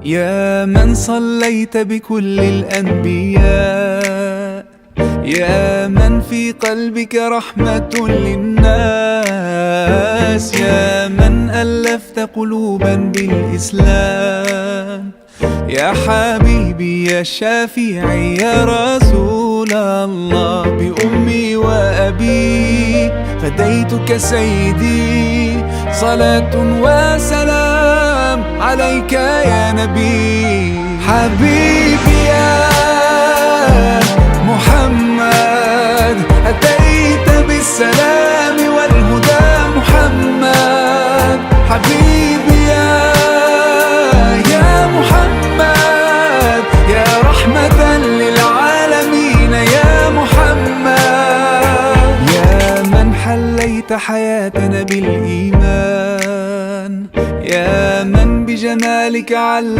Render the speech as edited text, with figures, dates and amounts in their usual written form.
يا من صليت بكل الأنبياء، يا من في قلبك رحمة للناس، يا من ألفت قلوبا بالإسلام، يا حبيبي يا شافعي يا رسول الله، بأمي وأبي فديتك سيدي، صلاة وسلام عليك يا نبي. حبيبي يا محمد أتيت بالسلام والهدى محمد، حبيبي يا محمد يا رحمة للعالمين يا محمد، يا من حليت حياتنا بالإيمان، يا من بجمالك علم